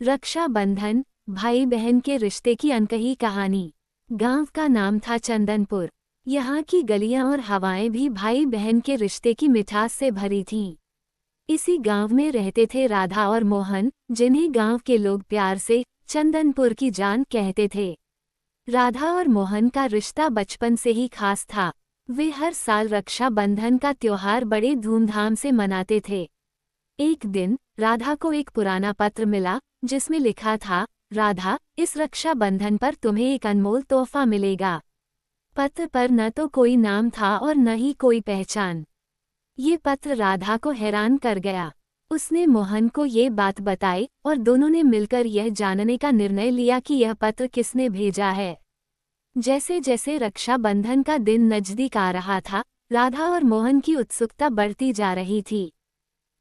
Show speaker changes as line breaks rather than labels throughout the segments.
रक्षाबंधन, भाई बहन के रिश्ते की अनकही कहानी। गांव का नाम था चंदनपुर। यहाँ की गलियां और हवाएं भी भाई बहन के रिश्ते की मिठास से भरी थीं। इसी गांव में रहते थे राधा और मोहन, जिन्हें गांव के लोग प्यार से चंदनपुर की जान कहते थे। राधा और मोहन का रिश्ता बचपन से ही खास था। वे हर साल रक्षाबंधन का त्योहार बड़े धूमधाम से मनाते थे। एक दिन राधा को एक पुराना पत्र मिला, जिसमें लिखा था, राधा, इस रक्षाबंधन पर तुम्हें एक अनमोल तोहफा मिलेगा। पत्र पर न तो कोई नाम था और न ही कोई पहचान। ये पत्र राधा को हैरान कर गया। उसने मोहन को ये बात बताई और दोनों ने मिलकर यह जानने का निर्णय लिया कि यह पत्र किसने भेजा है। जैसे जैसे रक्षाबंधन का दिन नजदीक आ रहा था, राधा और मोहन की उत्सुकता बढ़ती जा रही थी।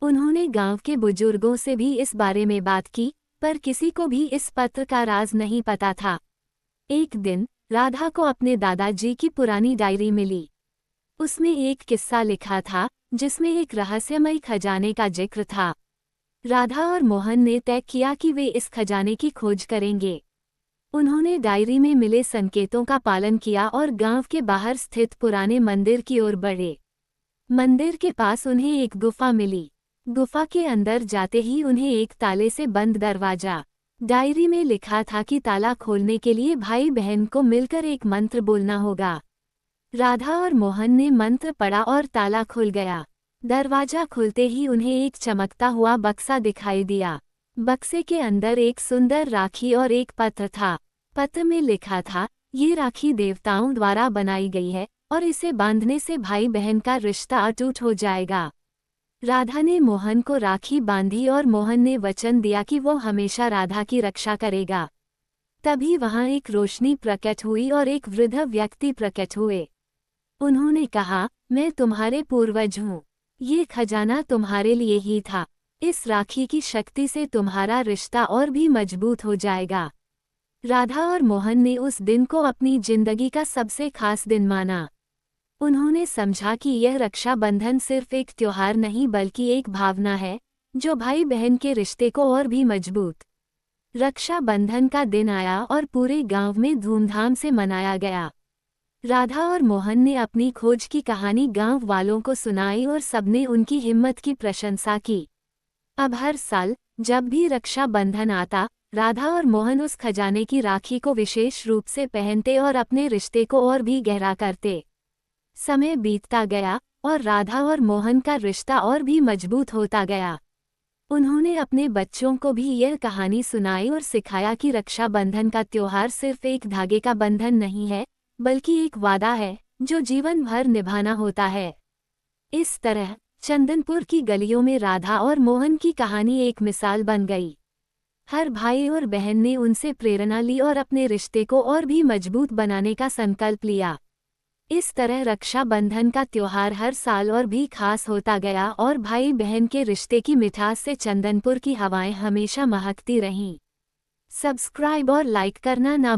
उन्होंने गांव के बुजुर्गों से भी इस बारे में बात की, पर किसी को भी इस पत्र का राज नहीं पता था। एक दिन राधा को अपने दादाजी की पुरानी डायरी मिली। उसमें एक किस्सा लिखा था, जिसमें एक रहस्यमयी खजाने का जिक्र था। राधा और मोहन ने तय किया कि वे इस खजाने की खोज करेंगे। उन्होंने डायरी में मिले संकेतों का पालन किया और गांव के बाहर स्थित पुराने मंदिर की ओर बढ़े। मंदिर के पास उन्हें एक गुफा मिली। गुफा के अंदर जाते ही उन्हें एक ताले से बंद दरवाजा। डायरी में लिखा था कि ताला खोलने के लिए भाई बहन को मिलकर एक मंत्र बोलना होगा। राधा और मोहन ने मंत्र पढ़ा और ताला खुल गया। दरवाजा खुलते ही उन्हें एक चमकता हुआ बक्सा दिखाई दिया। बक्से के अंदर एक सुंदर राखी और एक पत्र था। पत्र में लिखा था, ये राखी देवताओं द्वारा बनाई गई है और इसे बांधने से भाई बहन का रिश्ता अटूट हो जाएगा। राधा ने मोहन को राखी बांधी और मोहन ने वचन दिया कि वो हमेशा राधा की रक्षा करेगा। तभी वहां एक रोशनी प्रकट हुई और एक वृद्ध व्यक्ति प्रकट हुए। उन्होंने कहा, मैं तुम्हारे पूर्वज हूँ। ये खजाना तुम्हारे लिए ही था। इस राखी की शक्ति से तुम्हारा रिश्ता और भी मजबूत हो जाएगा। राधा और मोहन ने उस दिन को अपनी जिंदगी का सबसे खास दिन माना। उन्होंने समझा कि यह रक्षाबंधन सिर्फ एक त्योहार नहीं बल्कि एक भावना है, जो भाई बहन के रिश्ते को और भी मजबूत। रक्षाबंधन का दिन आया और पूरे गांव में धूमधाम से मनाया गया। राधा और मोहन ने अपनी खोज की कहानी गांव वालों को सुनाई और सबने उनकी हिम्मत की प्रशंसा की। अब हर साल जब भी रक्षाबंधन आता, राधा और मोहन उस खजाने की राखी को विशेष रूप से पहनते और अपने रिश्ते को और भी गहरा करते। समय बीतता गया और राधा और मोहन का रिश्ता और भी मजबूत होता गया। उन्होंने अपने बच्चों को भी यह कहानी सुनाई और सिखाया कि रक्षाबंधन का त्योहार सिर्फ एक धागे का बंधन नहीं है, बल्कि एक वादा है जो जीवन भर निभाना होता है। इस तरह चंदनपुर की गलियों में राधा और मोहन की कहानी एक मिसाल बन गई। हर भाई और बहन ने उनसे प्रेरणा ली और अपने रिश्ते को और भी मजबूत बनाने का संकल्प लिया। इस तरह रक्षाबंधन का त्योहार हर साल और भी खास होता गया और भाई बहन के रिश्ते की मिठास से चंदनपुर की हवाएं हमेशा महकती रहीं। सब्सक्राइब और लाइक करना ना